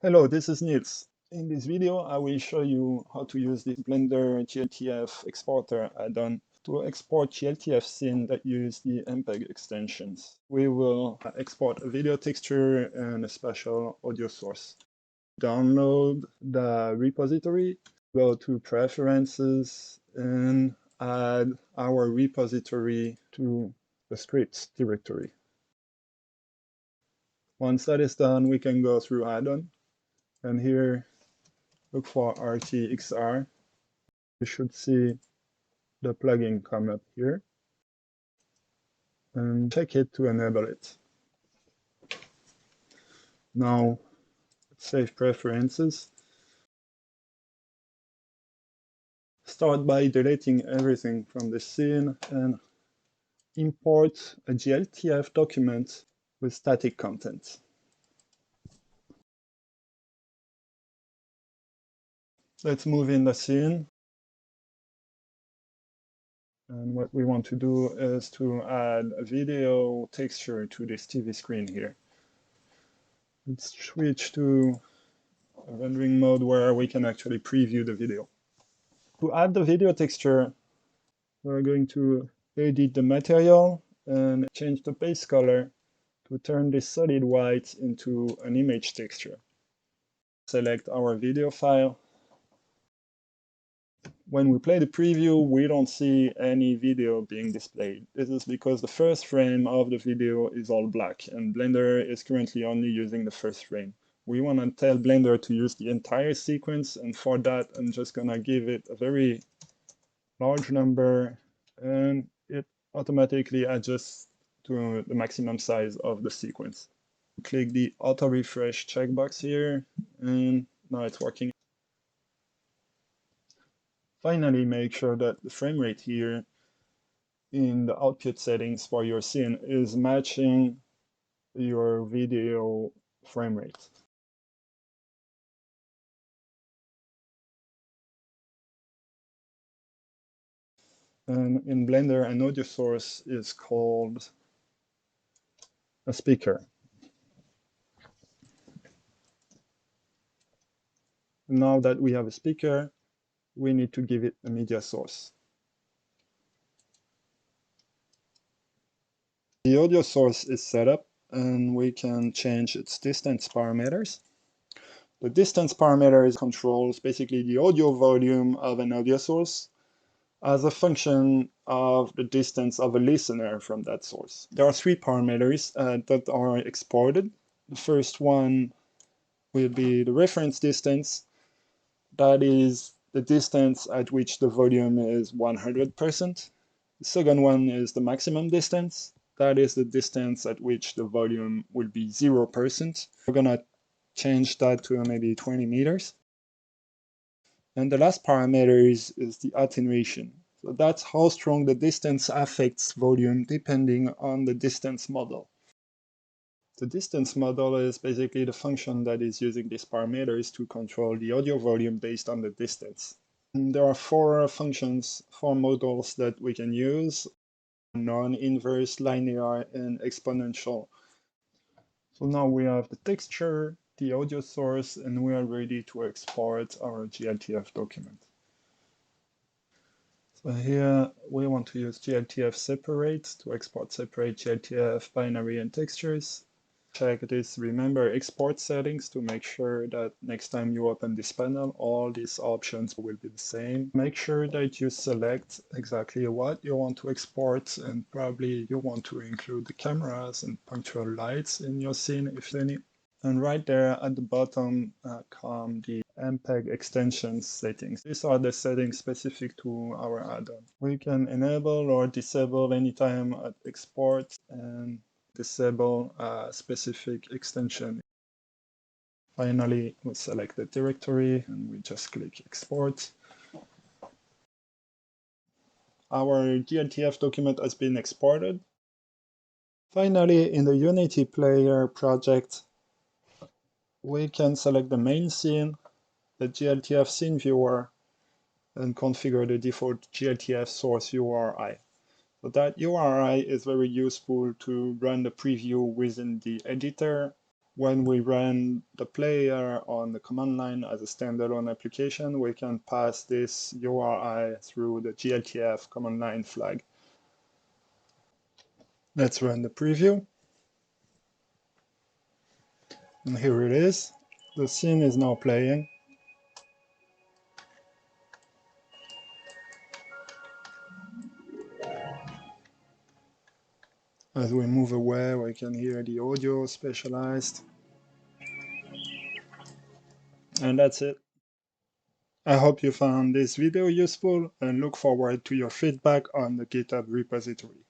Hello, this is Nils. In this video, I will show you how to use the Blender glTF exporter add-on to export glTF scenes that use the MPEG extensions. We will export a video texture and a special audio source. Download the repository, go to Preferences, and add our repository to the scripts directory. Once that is done, we can go through add-on. And here, look for RTXR. You should see the plugin come up here. And check it to enable it. Now, save preferences. Start by deleting everything from the scene and import a glTF document with static content. Let's move in the scene. And what we want to do is to add a video texture to this TV screen here. Let's switch to a rendering mode where we can actually preview the video. To add the video texture, we're going to edit the material and change the base color to turn this solid white into an image texture. Select our video file. When we play the preview, we don't see any video being displayed. This is because the first frame of the video is all black, and Blender is currently only using the first frame. We want to tell Blender to use the entire sequence, and for that, I'm just going to give it a very large number, and it automatically adjusts to the maximum size of the sequence. Click the auto refresh checkbox here, and now it's working. Finally, make sure that the frame rate here in the output settings for your scene is matching your video frame rate. And in Blender, an audio source is called a speaker. Now that we have a speaker, we need to give it a media source. The audio source is set up, and we can change its distance parameters. The distance parameters controls basically the audio volume of an audio source as a function of the distance of a listener from that source. There are three parameters that are exported. The first one will be the reference distance. That is the distance at which the volume is 100%. The second one is the maximum distance. That is the distance at which the volume will be 0%. We're going to change that to maybe 20 meters. And the last parameter is the attenuation. So that's how strong the distance affects volume depending on the distance model. The distance model is basically the function that is using these parameters to control the audio volume based on the distance. And there are four functions, four models that we can use: non-inverse, linear, and exponential. So now we have the texture, the audio source, and we are ready to export our glTF document. So here we want to use glTF separate to export separate glTF binary and textures. Check this remember export settings to make sure that next time you open this panel, all these options will be the same. Make sure that you select exactly what you want to export, and probably you want to include the cameras and punctual lights in your scene, if any. And right there at the bottom come the MPEG extension settings. These are the settings specific to our add-on. We can enable or disable anytime at export and disable a specific extension. Finally, we select the directory and we just click export. Our glTF document has been exported. Finally, in the Unity Player project, we can select the main scene, the glTF scene viewer, and configure the default glTF source URI. So that URI is very useful to run the preview within the editor When we run the player on the command line as a standalone application, we can pass this URI through the glTF command line flag. Let's run the preview. And here it is. The scene is now playing. As we move away, we can hear the audio specialized. And that's it. I hope you found this video useful and look forward to your feedback on the GitHub repository.